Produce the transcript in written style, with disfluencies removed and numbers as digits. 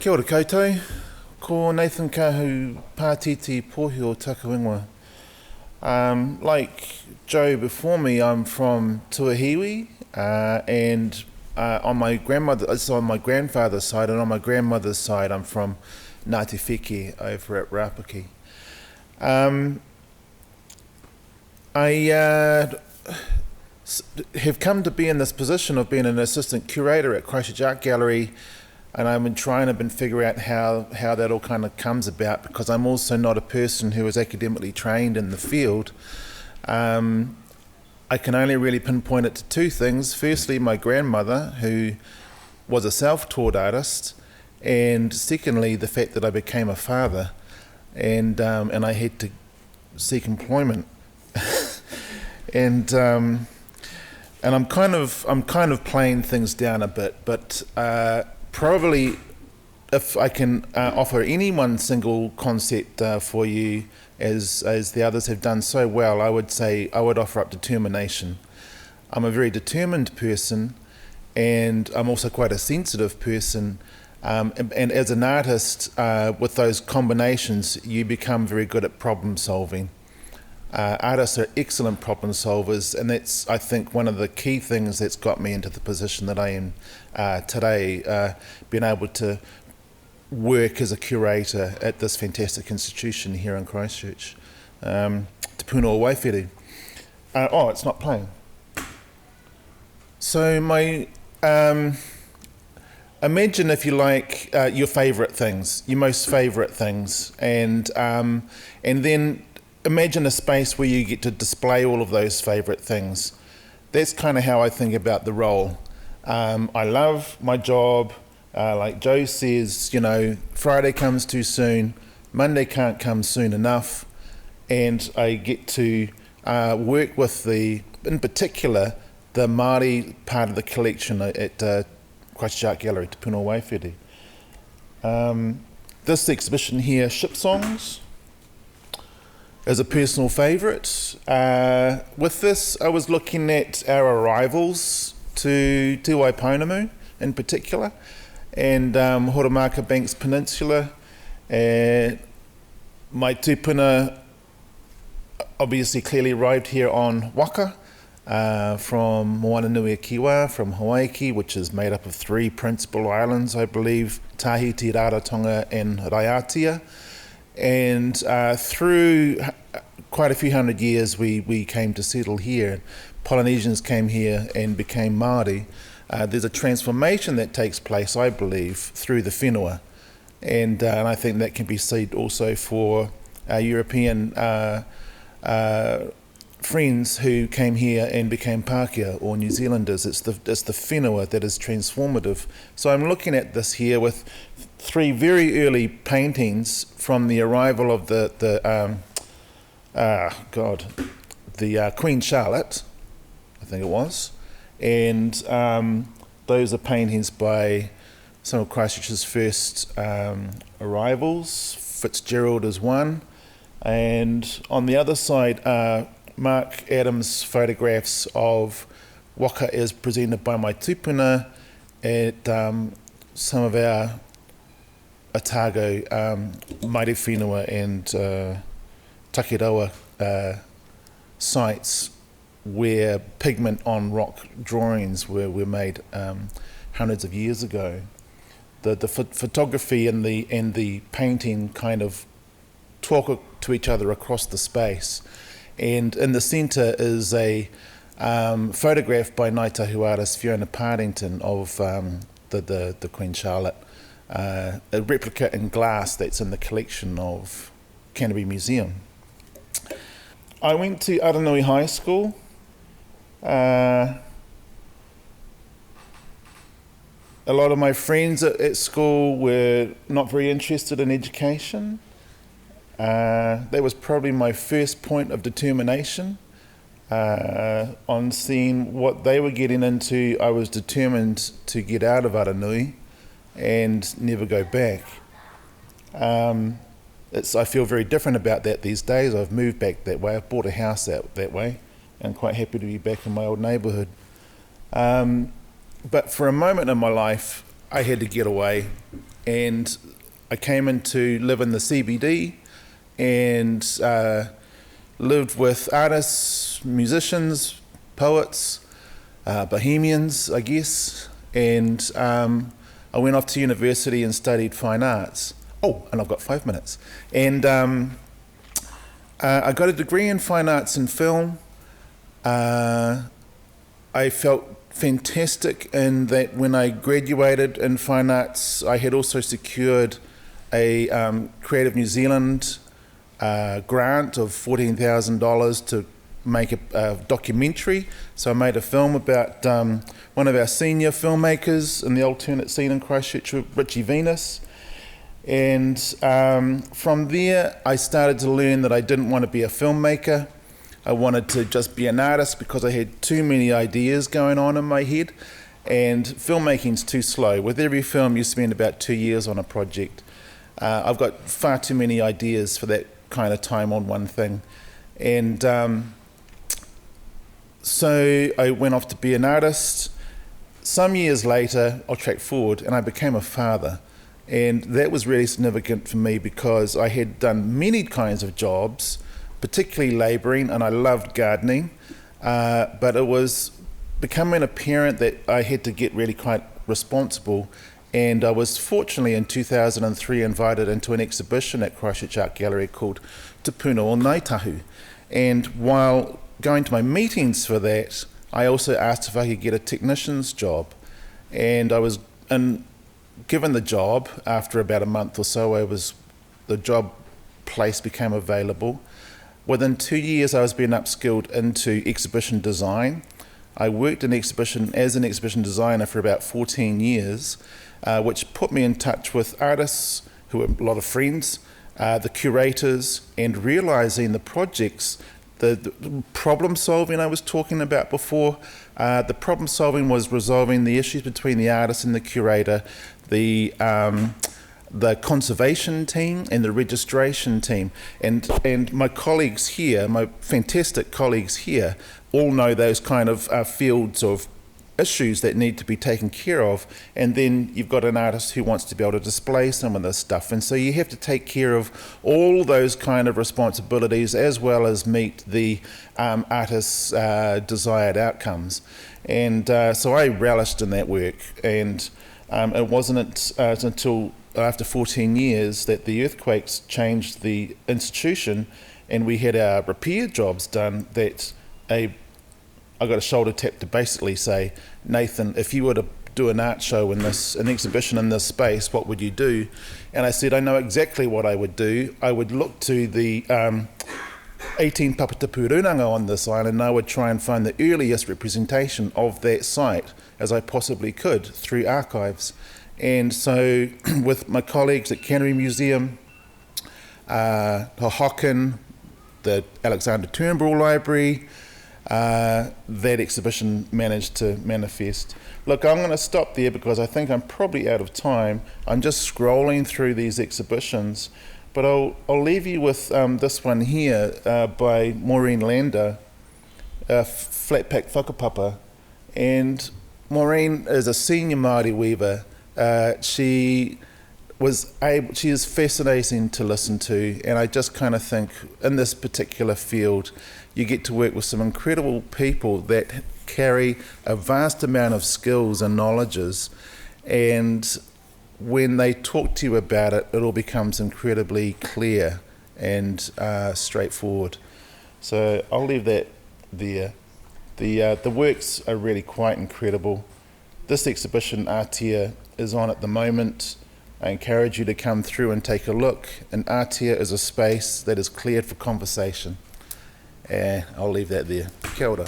Kia ora koutou, ko Nathan Kahu Pātiti Pōhio Takaingoa. Like Joe before me, I'm from Tuahiwi, and on my grandfather's side, and on my grandmother's side, I'm from Ngāti Wheke over at Rapaki. I have come to be in this position of being an assistant curator at Christchurch Art Gallery, and I've been figuring out how that all kind of comes about, because I'm also not a person who is academically trained in the field. I can only really pinpoint it to two things. Firstly, my grandmother, who was a self-taught artist, and secondly, the fact that I became a father, and I had to seek employment, and I'm kind of playing things down a bit, but probably if I can offer any one single concept for you, as the others have done so well, I would say I would offer up determination. I'm a very determined person, and I'm also quite a sensitive person, and as an artist, with those combinations, you become very good at problem solving. Artists are excellent problem solvers, and that's, I think, one of the key things that's got me into the position that I am today, being able to work as a curator at this fantastic institution here in Christchurch. Te Puna o Waiwhetū. Oh, it's not playing. So my, imagine, if you like, your favourite things, your most favourite things, and then imagine a space where you get to display all of those favourite things. That's kind of how I think about the role. I love my job. Like Joe says, you know, Friday comes too soon, Monday can't come soon enough, and I get to work with in particular, the Māori part of the collection at Christchurch Art Gallery, Te Puna o Waiwhetū. This exhibition here, Ship Songs, is a personal favourite. With this, I was looking at our arrivals to Paemanu in particular, and Horamaka Banks Peninsula. My tūpuna obviously clearly arrived here on Waka, from Moana Nui a Kiwa, from Hawaii, which is made up of 3 principal islands, I believe, Tahiti, Rarotonga and Raiatea. And through quite a few hundred years, we came to settle here. Polynesians came here and became Māori. There's a transformation that takes place, I believe, through the whenua. And I think that can be seen also for our European friends who came here and became Pākehā or New Zealanders. It's the whenua that is transformative. So I'm looking at this here with 3 very early paintings from the arrival of the Queen Charlotte, I think it was, and those are paintings by some of Christchurch's first arrivals. Fitzgerald is one, and on the other side are Mark Adams' photographs of Waka as presented by my tūpuna at some of our Otago, Maire Whenua and Takiroa sites where pigment on rock drawings were made hundreds of years ago. The photography and the painting kind of talk to each other across the space. And in the centre is a photograph by Ngāi Tahu artist Fiona Partington of the Queen Charlotte, a replica in glass that's in the collection of Canterbury Museum. I went to Aranui High School. A lot of my friends at school were not very interested in education. That was probably my first point of determination. On seeing what they were getting into, I was determined to get out of Aranui and never go back. I feel very different about that these days. I've moved back that way. I've bought a house out that way, and I'm quite happy to be back in my old neighbourhood. But for a moment in my life, I had to get away, and I came in to live in the CBD and lived with artists, musicians, poets, bohemians, I guess, and I went off to university and studied fine arts. Oh, and I've got 5 minutes. And I got a degree in fine arts and film. I felt fantastic in that when I graduated in fine arts, I had also secured a Creative New Zealand grant of $14,000 to make a documentary. So I made a film about one of our senior filmmakers in the alternate scene in Christchurch, Richie Venus. And from there, I started to learn that I didn't want to be a filmmaker. I wanted to just be an artist because I had too many ideas going on in my head, and filmmaking's too slow. With every film, you spend about 2 years on a project. I've got far too many ideas for that kind of time on one thing. And so I went off to be an artist. Some years later, I'll track forward, and I became a father. And that was really significant for me because I had done many kinds of jobs, particularly labouring, and I loved gardening. But it was becoming apparent that I had to get really quite responsible. And I was fortunately in 2003 invited into an exhibition at Christchurch Art Gallery called Te Puna o Kāi Tahu. And while going to my meetings for that, I also asked if I could get a technician's job. And I was given the job. After about a month or so, the job place became available. Within 2 years, I was being upskilled into exhibition design. I worked as an exhibition designer for about 14 years, which put me in touch with artists who were a lot of friends, the curators, and realising the projects, the problem solving I was talking about before. The problem solving was resolving the issues between the artist and the curator, the conservation team and the registration team. And my colleagues here, my fantastic colleagues here, all know those kind of fields of issues that need to be taken care of. And then you've got an artist who wants to be able to display some of this stuff. And so you have to take care of all those kind of responsibilities as well as meet the artist's desired outcomes. And so I relished in that work. And it wasn't until after 14 years that the earthquakes changed the institution and we had our repair jobs done that I got a shoulder tap to basically say, Nathan, if you were to do an art show an exhibition in this space, what would you do? And I said, I know exactly what I would do. I would look to the 18 papatapu runanga on this island, and I would try and find the earliest representation of that site as I possibly could through archives. And so with my colleagues at Canterbury Museum, Hocken, the Alexander Turnbull Library, that exhibition managed to manifest. Look, I'm going to stop there because I think I'm probably out of time. I'm just scrolling through these exhibitions, but I'll leave you with this one here by Maureen Lander, Flatpack Whakapapa. And Maureen is a senior Māori weaver. She is fascinating to listen to, and I just kind of think in this particular field you get to work with some incredible people that carry a vast amount of skills and knowledges, and when they talk to you about it, it all becomes incredibly clear and straightforward. So I'll leave that there. The works are really quite incredible. This exhibition, Aotea, is on at the moment. I encourage you to come through and take a look. And Aotea is a space that is cleared for conversation. I'll leave that there. Kia ora.